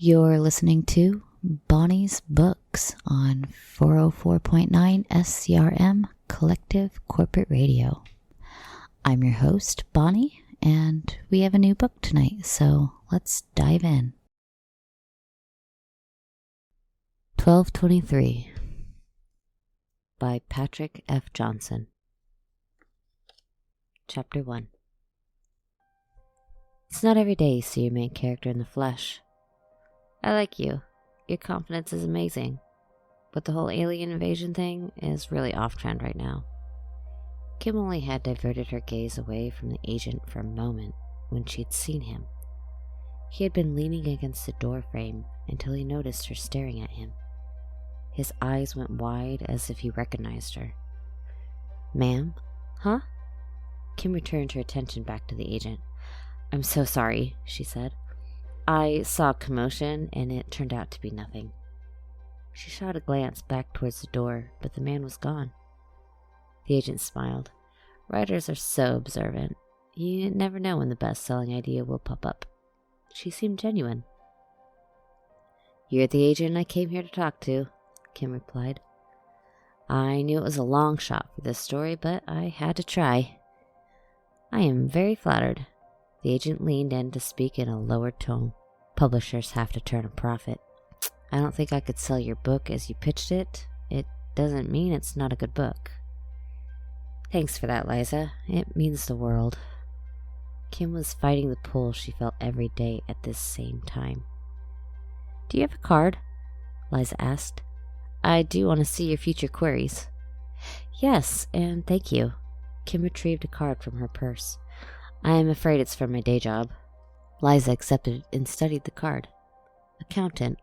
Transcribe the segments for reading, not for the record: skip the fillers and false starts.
You're listening to Bonnie's Books on 404.9 SCRM Collective Corporate Radio. I'm your host, Bonnie, and we have a new book tonight, so let's dive in. 1223 by Patrick F. Johnson. Chapter 1. It's not every day you see your main character in the flesh. I like you. Your confidence is amazing. But the whole alien invasion thing is really off-trend right now. Kim only had diverted her gaze away from the agent for a moment when she'd seen him. He had been leaning against the door frame until he noticed her staring at him. His eyes went wide as if he recognized her. "Ma'am? Huh?" Kim returned her attention back to the agent. "I'm so sorry," she said. "I saw a commotion, and it turned out to be nothing." She shot a glance back towards the door, but the man was gone. The agent smiled. Writers are so observant. You never know when the best-selling idea will pop up. She seemed genuine. "You're the agent I came here to talk to," Kim replied. "I knew it was a long shot for this story, but I had to try." "I am very flattered." The agent leaned in to speak in a lower tone. "Publishers have to turn a profit. I don't think I could sell your book as you pitched it. It doesn't mean it's not a good book." "Thanks for that, Liza. It means the world." Kim was fighting the pull she felt every day at this same time. "Do you have a card?" Liza asked. "I do want to see your future queries." "Yes, and thank you." Kim retrieved a card from her purse. "I am afraid it's from my day job." Liza accepted and studied the card. "Accountant.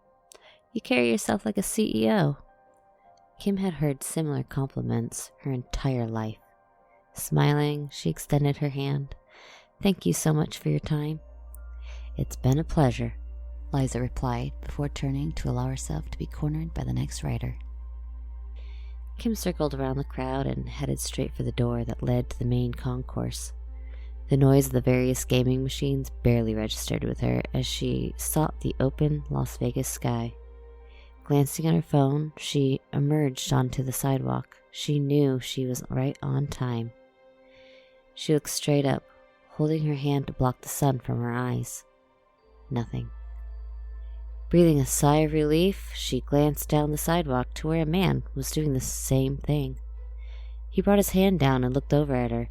You carry yourself like a CEO." Kim had heard similar compliments her entire life. Smiling, she extended her hand. "Thank you so much for your time." "It's been a pleasure," Liza replied before turning to allow herself to be cornered by the next writer. Kim circled around the crowd and headed straight for the door that led to the main concourse. The noise of the various gaming machines barely registered with her as she sought the open Las Vegas sky. Glancing at her phone, she emerged onto the sidewalk. She knew she was right on time. She looked straight up, holding her hand to block the sun from her eyes. Nothing. Breathing a sigh of relief, she glanced down the sidewalk to where a man was doing the same thing. He brought his hand down and looked over at her.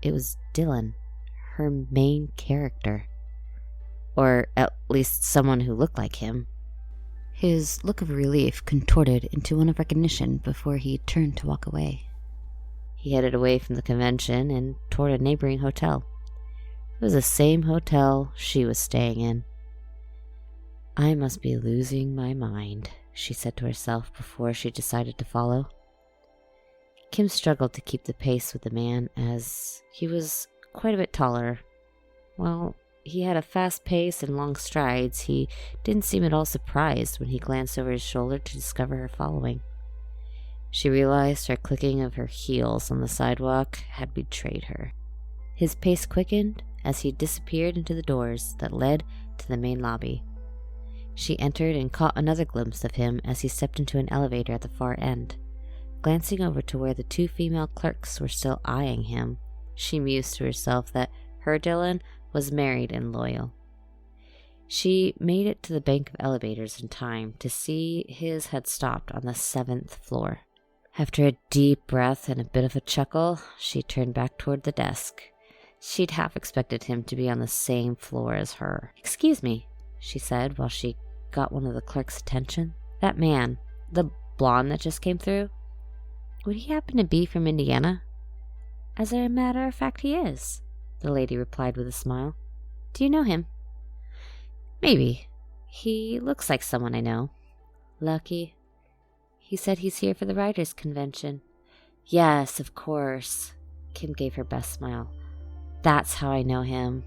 It was Dylan, her main character. Or at least someone who looked like him. His look of relief contorted into one of recognition before he turned to walk away. He headed away from the convention and toward a neighboring hotel. It was the same hotel she was staying in. "I must be losing my mind," she said to herself before she decided to follow. Kim struggled to keep the pace with the man as he was quite a bit taller. While he had a fast pace and long strides, he didn't seem at all surprised when he glanced over his shoulder to discover her following. She realized her clicking of her heels on the sidewalk had betrayed her. His pace quickened as he disappeared into the doors that led to the main lobby. She entered and caught another glimpse of him as he stepped into an elevator at the far end. Glancing over to where the two female clerks were still eyeing him, she mused to herself that her Dylan was married and loyal. She made it to the bank of elevators in time to see his had stopped on the 7th floor. After a deep breath and a bit of a chuckle, she turned back toward the desk. She'd half expected him to be on the same floor as her. "Excuse me," she said while she got one of the clerks' attention. "That man, the blonde that just came through, would he happen to be from Indiana?" "As a matter of fact, he is," the lady replied with a smile. "Do you know him?" "Maybe. He looks like someone I know." "Lucky. He said he's here for the writers' convention." "Yes, of course." Kim gave her best smile. "That's how I know him.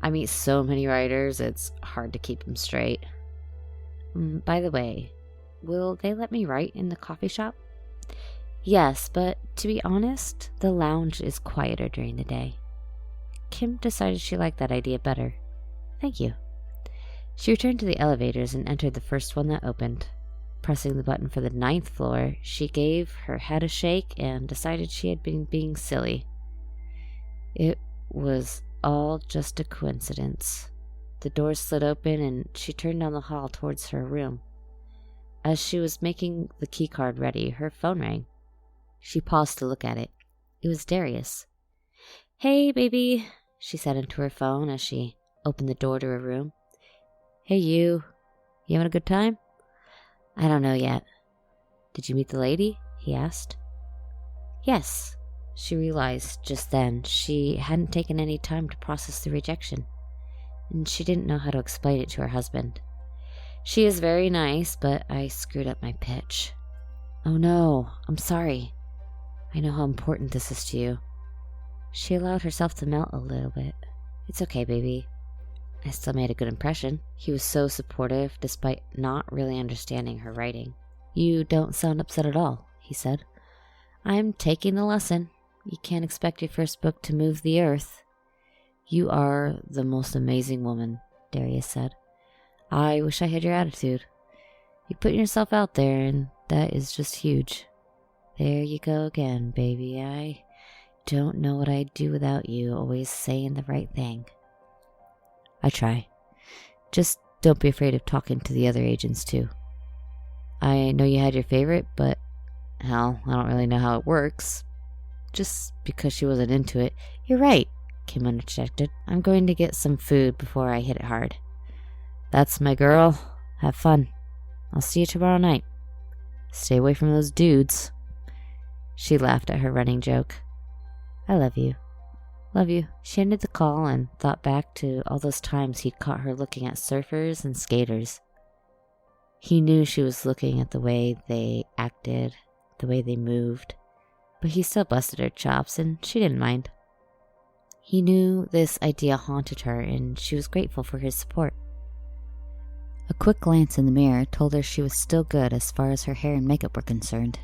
I meet so many writers, it's hard to keep them straight." "By the way, will they let me write in the coffee shop?" "Yes, but to be honest, the lounge is quieter during the day." Kim decided she liked that idea better. "Thank you." She returned to the elevators and entered the first one that opened. Pressing the button for the 9th floor, she gave her head a shake and decided she had been being silly. It was all just a coincidence. The door slid open and she turned down the hall towards her room. As she was making the keycard ready, her phone rang. She paused to look at it. It was Darius. "Hey, baby," she said into her phone as she opened the door to her room. "Hey, you having a good time?" "I don't know yet." "Did you meet the lady?" he asked. Yes. She realized just then she hadn't taken any time to process the rejection, and she didn't know how to explain it to her husband. "She is very nice, but I screwed up my pitch." "Oh no, I'm sorry. I know how important this is to you." She allowed herself to melt a little bit. "It's okay, baby. I still made a good impression." He was so supportive, despite not really understanding her writing. "You don't sound upset at all," he said. "I'm taking the lesson. You can't expect your first book to move the earth." "You are the most amazing woman," Darius said. "I wish I had your attitude. You put yourself out there, and that is just huge." "There you go again, baby. I don't know what I'd do without you always saying the right thing." "I try. Just don't be afraid of talking to the other agents, too. I know you had your favorite, but, hell, I don't really know how it works." Just because she wasn't into it. "You're right," Kim interjected. "I'm going to get some food before I hit it hard." "That's my girl. Have fun. I'll see you tomorrow night. Stay away from those dudes." She laughed at her running joke. "I love you." "Love you." She ended the call and thought back to all those times he'd caught her looking at surfers and skaters. He knew she was looking at the way they acted, the way they moved, but he still busted her chops and she didn't mind. He knew this idea haunted her and she was grateful for his support. A quick glance in the mirror told her she was still good as far as her hair and makeup were concerned.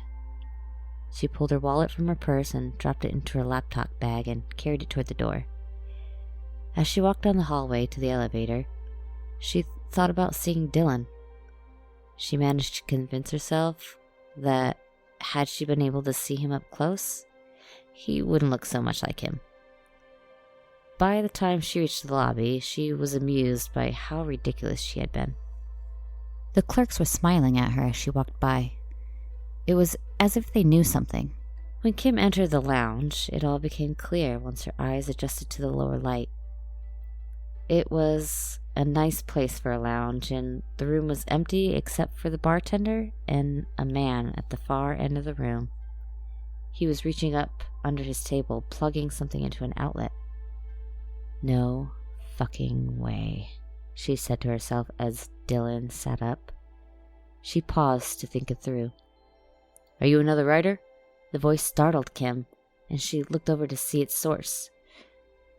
She pulled her wallet from her purse and dropped it into her laptop bag and carried it toward the door. As she walked down the hallway to the elevator, she thought about seeing Dylan. She managed to convince herself that had she been able to see him up close, he wouldn't look so much like him. By the time she reached the lobby, she was amused by how ridiculous she had been. The clerks were smiling at her as she walked by. It was as if they knew something. When Kim entered the lounge, it all became clear once her eyes adjusted to the lower light. It was a nice place for a lounge, and the room was empty except for the bartender and a man at the far end of the room. He was reaching up under his table, plugging something into an outlet. "No fucking way," she said to herself as Dylan sat up. She paused to think it through. "Are you another writer?" The voice startled Kim, and she looked over to see its source.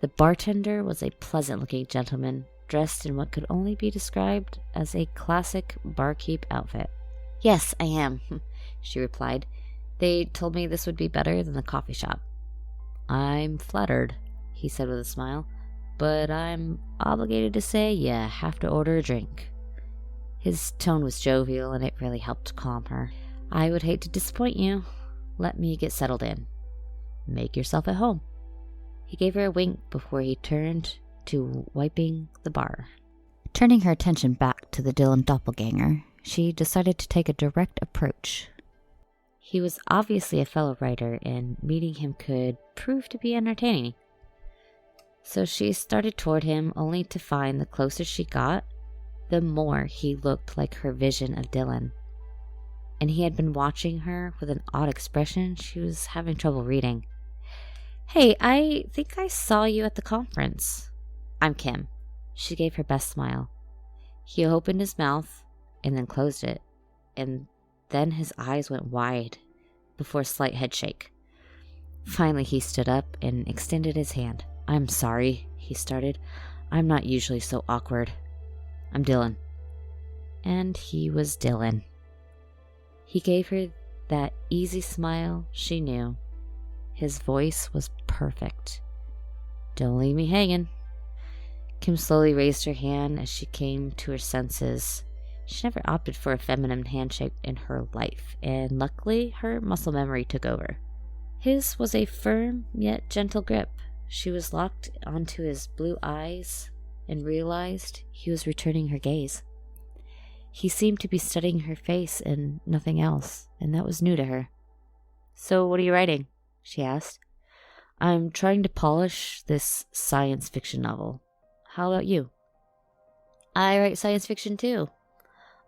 The bartender was a pleasant-looking gentleman, dressed in what could only be described as a classic barkeep outfit. "Yes, I am," she replied. "They told me this would be better than the coffee shop." "I'm flattered," he said with a smile, "but I'm obligated to say you have to order a drink." His tone was jovial, and it really helped calm her. "I would hate to disappoint you. Let me get settled in. Make yourself at home." He gave her a wink before he turned to wiping the bar. Turning her attention back to the Dylan doppelganger, she decided to take a direct approach. He was obviously a fellow writer, and meeting him could prove to be entertaining. So she started toward him, only to find the closer she got, the more he looked like her vision of Dylan. And he had been watching her with an odd expression she was having trouble reading. "Hey, I think I saw you at the conference." "I'm Kim." She gave her best smile. He opened his mouth and then closed it, and then his eyes went wide before a slight head shake. Finally, he stood up and extended his hand. "I'm sorry," he started. "I'm not usually so awkward. I'm Dylan." And he was Dylan. He gave her that easy smile she knew. His voice was perfect. "Don't leave me hanging." Kim slowly raised her hand as she came to her senses. She never opted for a feminine handshake in her life, and luckily her muscle memory took over. His was a firm yet gentle grip. She was locked onto his blue eyes and realized he was returning her gaze. He seemed to be studying her face and nothing else, and that was new to her. "So what are you writing?" she asked. "I'm trying to polish this science fiction novel. How about you?" "I write science fiction too."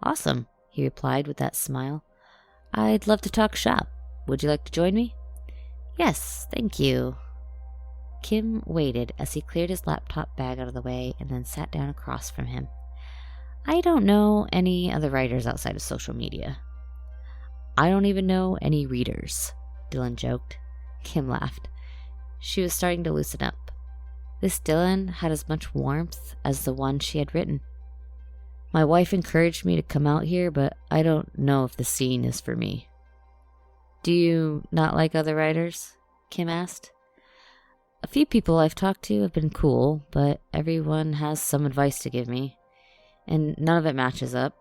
"Awesome," he replied with that smile. "I'd love to talk shop. Would you like to join me?" "Yes, thank you." Kim waited as he cleared his laptop bag out of the way and then sat down across from him. "I don't know any other writers outside of social media." "I don't even know any readers," Dylan joked. Kim laughed. She was starting to loosen up. This Dylan had as much warmth as the one she had written. "My wife encouraged me to come out here, but I don't know if the scene is for me." "Do you not like other writers?" Kim asked. "A few people I've talked to have been cool, but everyone has some advice to give me, and none of it matches up.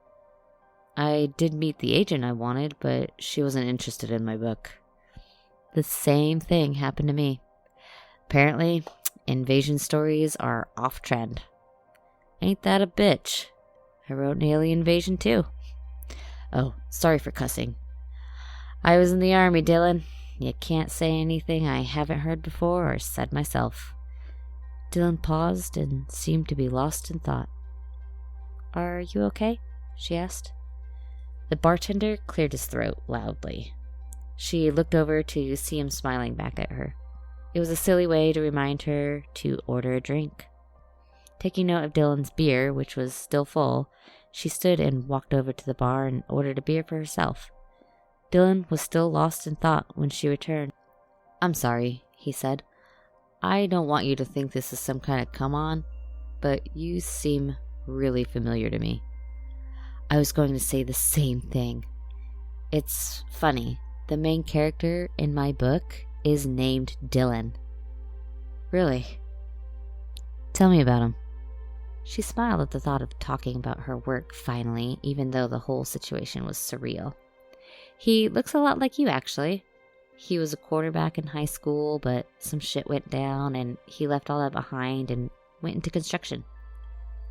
I did meet the agent I wanted, but she wasn't interested in my book." The same thing happened to me. Apparently, invasion stories are off-trend. Ain't that a bitch? I wrote an alien invasion too. Oh, sorry for cussing. I was in the army, Dylan. You can't say anything I haven't heard before or said myself. Dylan paused and seemed to be lost in thought. "Are you okay?" she asked. The bartender cleared his throat loudly. She looked over to see him smiling back at her. It was a silly way to remind her to order a drink. Taking note of Dylan's beer, which was still full, she stood and walked over to the bar and ordered a beer for herself. Dylan was still lost in thought when she returned. "I'm sorry," he said. "I don't want you to think this is some kind of come-on, but you seem really familiar to me." I was going to say the same thing. It's funny. The main character in my book is named Dylan. "Really? Tell me about him." She smiled at the thought of talking about her work finally, even though the whole situation was surreal. "He looks a lot like you, actually. He was a quarterback in high school, but some shit went down and he left all that behind and went into construction.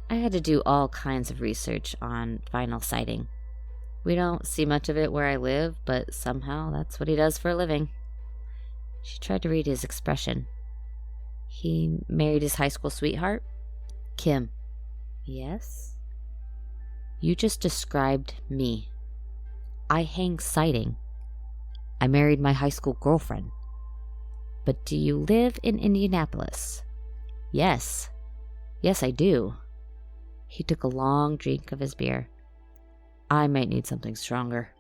I had to do all kinds of research on vinyl siding. We don't see much of it where I live, but somehow that's what he does for a living." She tried to read his expression. "He married his high school sweetheart?" "Kim." "Yes?" "You just described me. I hang siding. I married my high school girlfriend." "But do you live in Indianapolis?" "Yes. Yes, I do." He took a long drink of his beer. "I might need something stronger."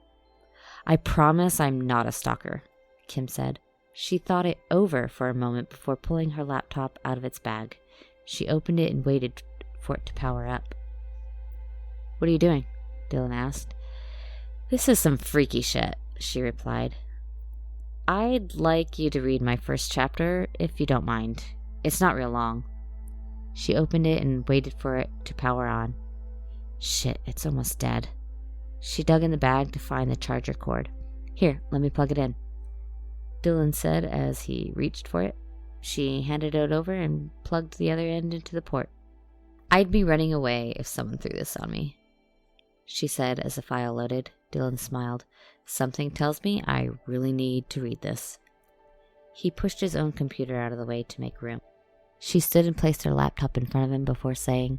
"I promise I'm not a stalker," Kim said. She thought it over for a moment before pulling her laptop out of its bag. She opened it and waited for it to power up. "What are you doing?" Dylan asked. "This is some freaky shit," she replied. "I'd like you to read my first chapter, if you don't mind. It's not real long." She opened it and waited for it to power on. Shit, it's almost dead. She dug in the bag to find the charger cord. "Here, let me plug it in," Dylan said as he reached for it. She handed it over and plugged the other end into the port. "I'd be running away if someone threw this on me," she said as the file loaded. Dylan smiled. "Something tells me I really need to read this." He pushed his own computer out of the way to make room. She stood and placed her laptop in front of him before saying,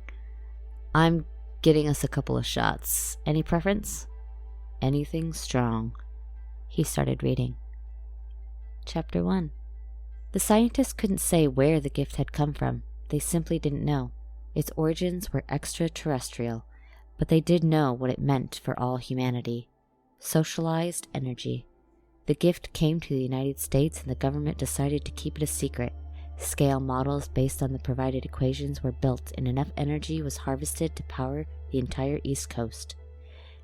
"I'm getting us a couple of shots. Any preference?" "Anything strong." He started reading. Chapter 1. The scientists couldn't say where the gift had come from. They simply didn't know. Its origins were extraterrestrial, but they did know what it meant for all humanity. Socialized energy. The gift came to the United States and the government decided to keep it a secret. Scale models based on the provided equations were built and enough energy was harvested to power the entire East Coast.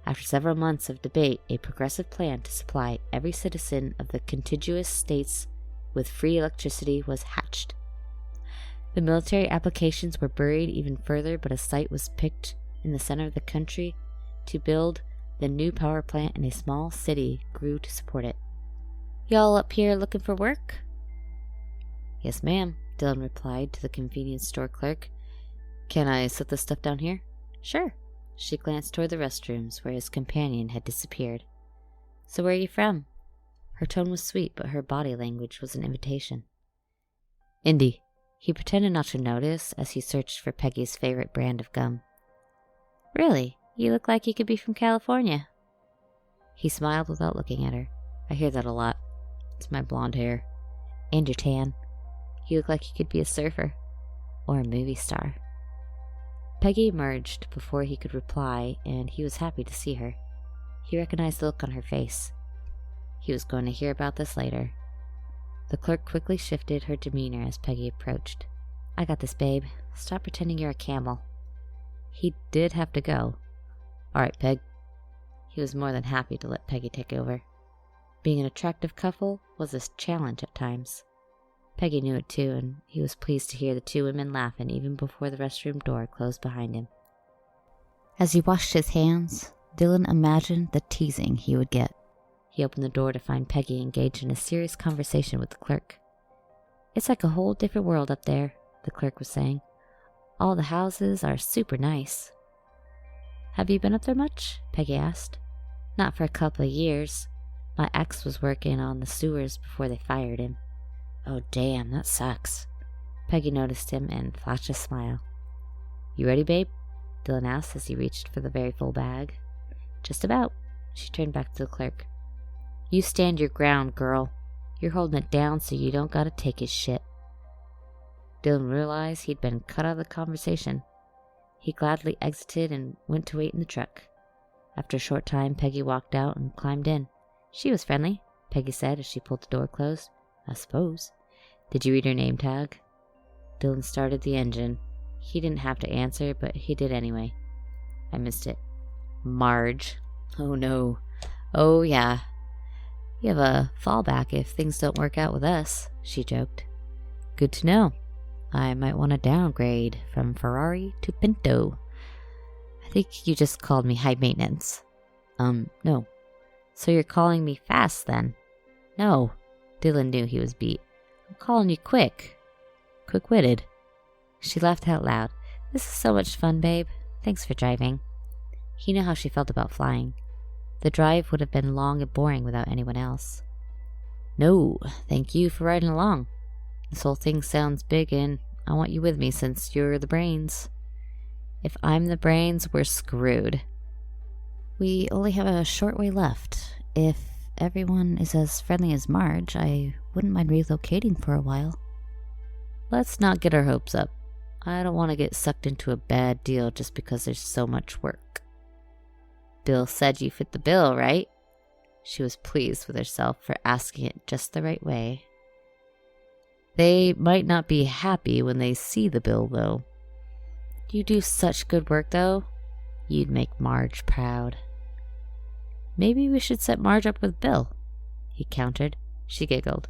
After several months of debate, a progressive plan to supply every citizen of the contiguous states with free electricity was hatched. The military applications were buried even further, but a site was picked in the center of the country to build the new power plant, and a small city grew to support it. "Y'all up here looking for work?" "Yes, ma'am," Dylan replied to the convenience store clerk. "Can I set this stuff down here?" "Sure." She glanced toward the restrooms where his companion had disappeared. "So where are you from?" Her tone was sweet, but her body language was an invitation. "Indy." He pretended not to notice as he searched for Peggy's favorite brand of gum. "Really? You look like you could be from California." He smiled without looking at her. "I hear that a lot. It's my blonde hair. And your tan. You look like you could be a surfer. Or a movie star." Peggy emerged before he could reply, and he was happy to see her. He recognized the look on her face. He was going to hear about this later. The clerk quickly shifted her demeanor as Peggy approached. "I got this, babe. Stop pretending you're a camel." He did have to go. "All right, Peg." He was more than happy to let Peggy take over. Being an attractive couple was a challenge at times. Peggy knew it too, and he was pleased to hear the two women laughing even before the restroom door closed behind him. As he washed his hands, Dylan imagined the teasing he would get. He opened the door to find Peggy engaged in a serious conversation with the clerk. "It's like a whole different world up there," the clerk was saying. "All the houses are super nice." "Have you been up there much?" Peggy asked. "Not for a couple of years. My ex was working on the sewers before they fired him." "Oh, damn, that sucks." Peggy noticed him and flashed a smile. "You ready, babe?" Dylan asked as he reached for the very full bag. "Just about." She turned back to the clerk. "You stand your ground, girl. You're holding it down so you don't gotta take his shit." Dylan realized he'd been cut out of the conversation. He gladly exited and went to wait in the truck. After a short time, Peggy walked out and climbed in. "She was friendly," Peggy said as she pulled the door closed. "I suppose. Did you read her name tag?" Dylan started the engine. He didn't have to answer, but he did anyway. "I missed it." "Marge." "Oh no." "Oh yeah. You have a fallback if things don't work out with us," she joked. "Good to know. I might want to downgrade from Ferrari to Pinto." "I think you just called me high maintenance." No. "So you're calling me fast then?" "No." Dylan knew he was beat. "I'm calling you quick-witted." She laughed out loud. "This is so much fun, babe. Thanks for driving." He knew how she felt about flying. The drive would have been long and boring without anyone else. "No, thank you for riding along. This whole thing sounds big, and I want you with me since you're the brains." "If I'm the brains, we're screwed." "We only have a short way left. If everyone is as friendly as Marge, I wouldn't mind relocating for a while." "Let's not get our hopes up. I don't want to get sucked into a bad deal just because there's so much work." "Bill said you fit the bill, right?" She was pleased with herself for asking it just the right way. "They might not be happy when they see the bill, though." "You do such good work, though. You'd make Marge proud." "Maybe we should set Marge up with Bill," he countered. She giggled.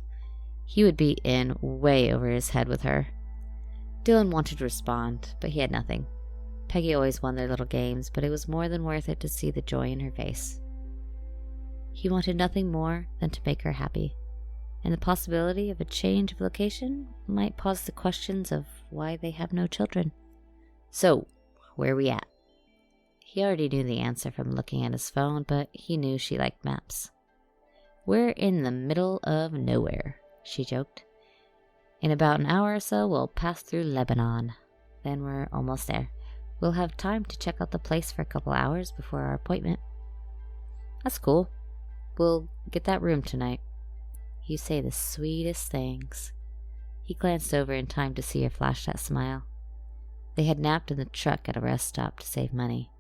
He would be in way over his head with her. Dylan wanted to respond, but he had nothing. Peggy always won their little games, but it was more than worth it to see the joy in her face. He wanted nothing more than to make her happy, and the possibility of a change of location might pause the questions of why they have no children. "So, where are we at?" He already knew the answer from looking at his phone, but he knew she liked maps. "We're in the middle of nowhere," she joked. "In about an hour or so, we'll pass through Lebanon. Then we're almost there. We'll have time to check out the place for a couple hours before our appointment." "That's cool. We'll get that room tonight." "You say the sweetest things." He glanced over in time to see her flash that smile. They had napped in the truck at a rest stop to save money.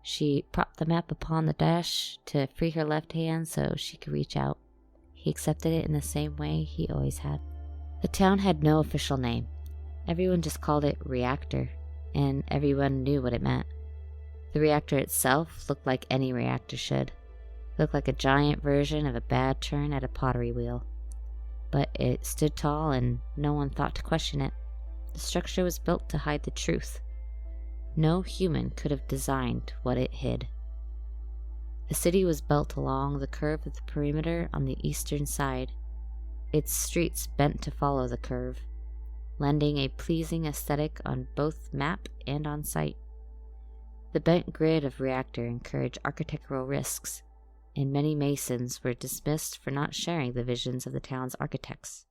She propped the map upon the dash to free her left hand so she could reach out. He accepted it in the same way he always had. The town had no official name. Everyone just called it Reactor, and everyone knew what it meant. The reactor itself looked like any reactor should. It looked like a giant version of a bad turn at a pottery wheel. But it stood tall and no one thought to question it. The structure was built to hide the truth. No human could have designed what it hid. The city was built along the curve of the perimeter on the eastern side, its streets bent to follow the curve, lending a pleasing aesthetic on both map and on site. The bent grid of reactor encouraged architectural risks, and many masons were dismissed for not sharing the visions of the town's architects.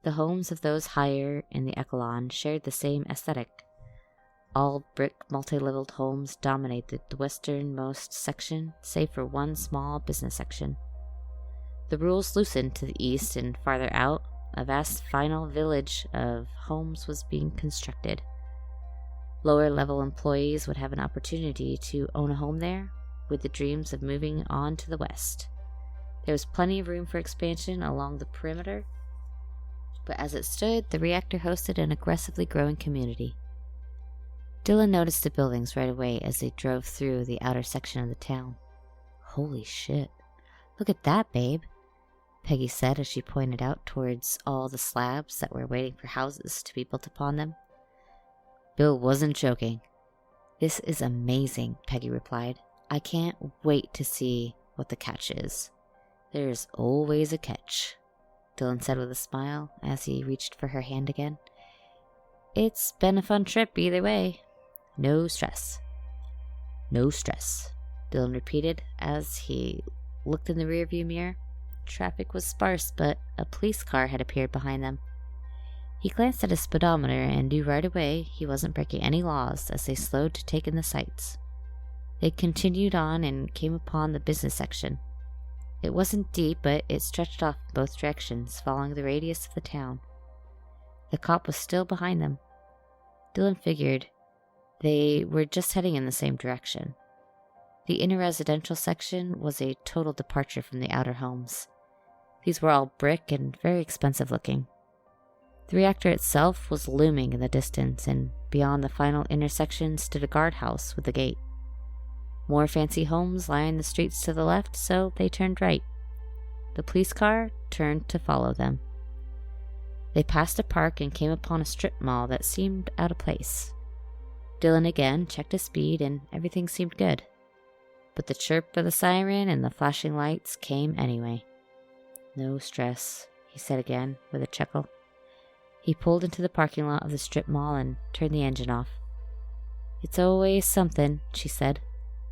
The homes of those higher in the echelon shared the same aesthetic. All brick multi-leveled homes dominated the westernmost section, save for one small business section. The rules loosened to the east, and farther out, a vast final village of homes was being constructed. Lower-level employees would have an opportunity to own a home there, with the dreams of moving on to the west. There was plenty of room for expansion along the perimeter, but as it stood, the reactor hosted an aggressively growing community. Dylan noticed the buildings right away as they drove through the outer section of the town. Holy shit. Look at that, babe, Peggy said as she pointed out towards all the slabs that were waiting for houses to be built upon them. Bill wasn't joking. This is amazing, Peggy replied. I can't wait to see what the catch is. There's always a catch, Dylan said with a smile as he reached for her hand again. It's been a fun trip either way. No stress. No stress, Dylan repeated as he looked in the rearview mirror. Traffic was sparse, but a police car had appeared behind them. He glanced at his speedometer and knew right away he wasn't breaking any laws as they slowed to take in the sights. They continued on and came upon the business section. It wasn't deep, but it stretched off in both directions, following the radius of the town. The cop was still behind them. Dylan figured they were just heading in the same direction. The inner residential section was a total departure from the outer homes. These were all brick and very expensive looking. The reactor itself was looming in the distance, and beyond the final intersection stood a guardhouse with a gate. More fancy homes lined the streets to the left, so they turned right. The police car turned to follow them. They passed a park and came upon a strip mall that seemed out of place. Dylan again checked his speed, and everything seemed good. But the chirp of the siren and the flashing lights came anyway. No stress, he said again with a chuckle. He pulled into the parking lot of the strip mall and turned the engine off. It's always something, she said.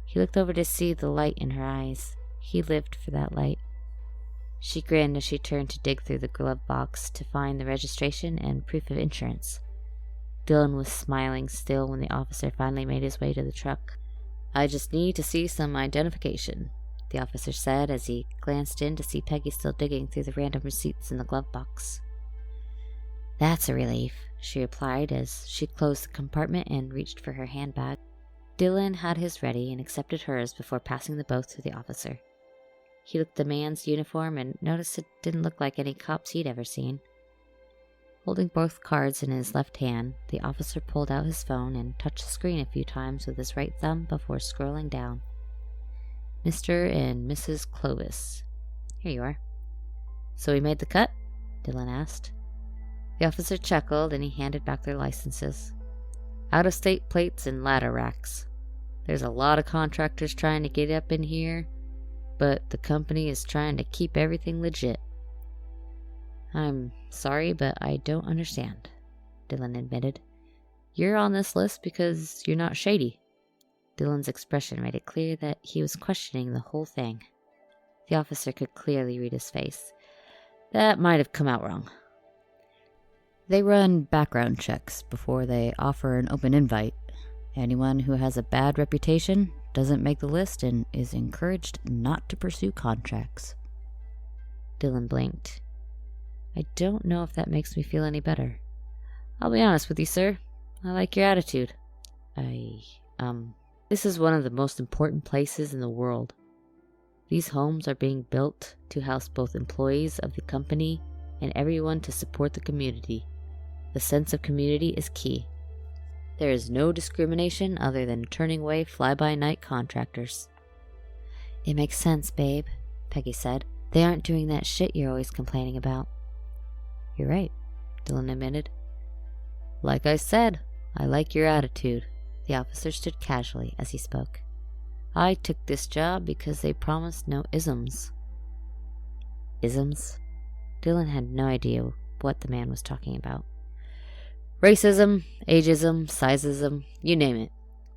He looked over to see the light in her eyes. He lived for that light. She grinned as she turned to dig through the glove box to find the registration and proof of insurance. Dylan was smiling still when the officer finally made his way to the truck. I just need to see some identification, the officer said as he glanced in to see Peggy still digging through the random receipts in the glove box. That's a relief, she replied as she closed the compartment and reached for her handbag. Dylan had his ready and accepted hers before passing the both to the officer. He looked at the man's uniform and noticed it didn't look like any cops he'd ever seen. Holding both cards in his left hand, the officer pulled out his phone and touched the screen a few times with his right thumb before scrolling down. Mr. and Mrs. Clovis. Here you are. So we made the cut? Dylan asked. The officer chuckled and he handed back their licenses. Out-of-state plates and ladder racks. There's a lot of contractors trying to get up in here, but the company is trying to keep everything legit. I'm sorry, but I don't understand, Dylan admitted. You're on this list because you're not shady. Dylan's expression made it clear that he was questioning the whole thing. The officer could clearly read his face. That might have come out wrong. They run background checks before they offer an open invite. Anyone who has a bad reputation doesn't make the list and is encouraged not to pursue contracts. Dylan blinked. I don't know if that makes me feel any better. I'll be honest with you, sir. I like your attitude. This is one of the most important places in the world. These homes are being built to house both employees of the company and everyone to support the community. The sense of community is key. There is no discrimination other than turning away fly-by-night contractors. It makes sense, babe, Peggy said. They aren't doing that shit you're always complaining about. You're right, Dylan admitted. Like I said, I like your attitude. The officer stood casually as he spoke. I took this job because they promised no isms. Isms? Dylan had no idea what the man was talking about. Racism, ageism, sizeism, you name it.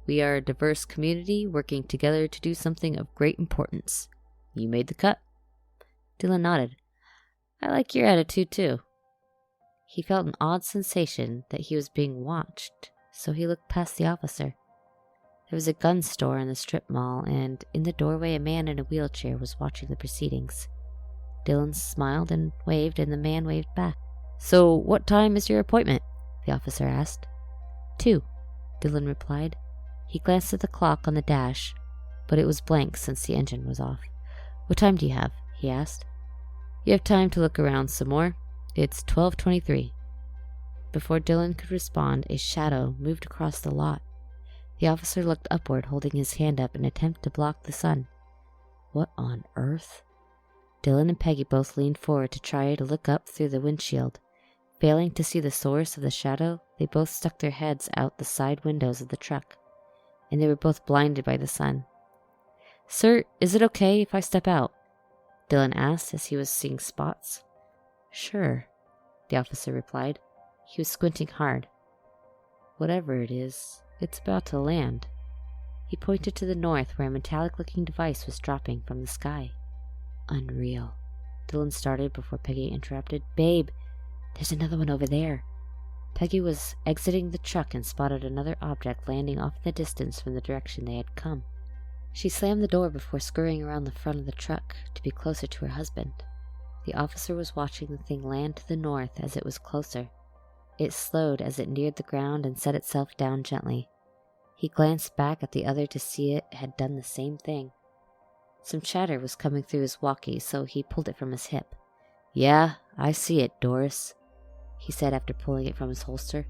We are a diverse community working together to do something of great importance. You made the cut. Dylan nodded. I like your attitude too. He felt an odd sensation that he was being watched, so he looked past the officer. There was a gun store in the strip mall, and in the doorway a man in a wheelchair was watching the proceedings. Dylan smiled and waved, and the man waved back. So what time is your appointment? The officer asked. 2, Dylan replied. He glanced at the clock on the dash, but it was blank since the engine was off. What time do you have? He asked. You have time to look around some more. It's 12:23. Before Dylan could respond, a shadow moved across the lot. The officer looked upward, holding his hand up in an attempt to block the sun. What on earth? Dylan and Peggy both leaned forward to try to look up through the windshield. Failing to see the source of the shadow, they both stuck their heads out the side windows of the truck, and they were both blinded by the sun. Sir, is it okay if I step out? Dylan asked as he was seeing spots. Sure, the officer replied. He was squinting hard. Whatever it is, it's about to land. He pointed to the north where a metallic-looking device was dropping from the sky. Unreal. Dylan started before Peggy interrupted. Babe, there's another one over there. Peggy was exiting the truck and spotted another object landing off in the distance from the direction they had come. She slammed the door before scurrying around the front of the truck to be closer to her husband. The officer was watching the thing land to the north as it was closer. It slowed as it neared the ground and set itself down gently. He glanced back at the other to see it had done the same thing. Some chatter was coming through his walkie, so he pulled it from his hip. Yeah, I see it, Doris, he said after pulling it from his holster.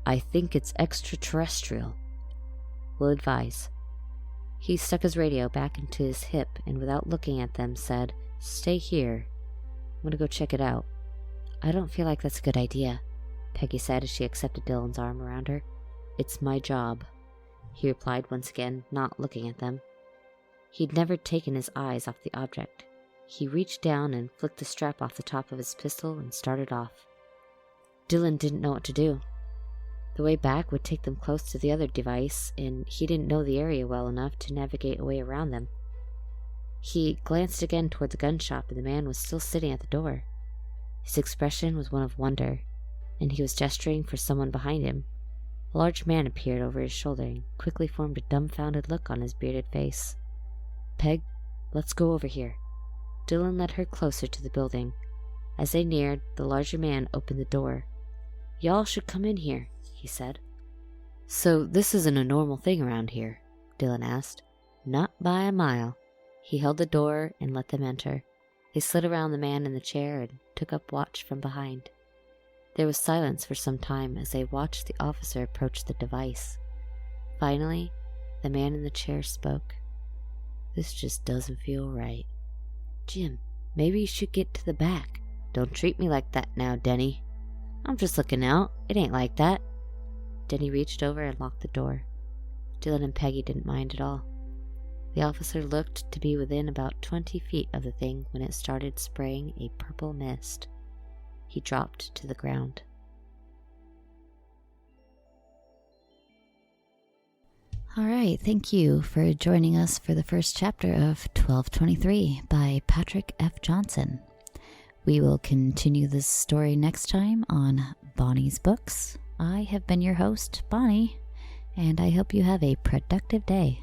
I think it's extraterrestrial. We'll advise. He stuck his radio back into his hip and without looking at them said, Stay here. I'm going to go check it out. I don't feel like that's a good idea, Peggy said as she accepted Dylan's arm around her. It's my job, he replied once again, not looking at them. He'd never taken his eyes off the object. He reached down and flicked the strap off the top of his pistol and started off. Dylan didn't know what to do. The way back would take them close to the other device, and he didn't know the area well enough to navigate a way around them. He glanced again toward the gun shop, and the man was still sitting at the door. His expression was one of wonder, and he was gesturing for someone behind him. A large man appeared over his shoulder and quickly formed a dumbfounded look on his bearded face. Peg, let's go over here. Dylan led her closer to the building. As they neared, the larger man opened the door. Y'all should come in here, he said. So this isn't a normal thing around here? Dylan asked. Not by a mile. He held the door and let them enter. They slid around the man in the chair and took up watch from behind. There was silence for some time as they watched the officer approach the device. Finally, the man in the chair spoke. This just doesn't feel right. Jim, maybe you should get to the back. Don't treat me like that now, Denny. I'm just looking out. It ain't like that. Denny reached over and locked the door. Dylan and Peggy didn't mind at all. The officer looked to be within about 20 feet of the thing when it started spraying a purple mist. He dropped to the ground. All right, thank you for joining us for the first chapter of 1223 by Patrick F. Johnson. We will continue this story next time on Bonnie's Books. I have been your host, Bonnie, and I hope you have a productive day.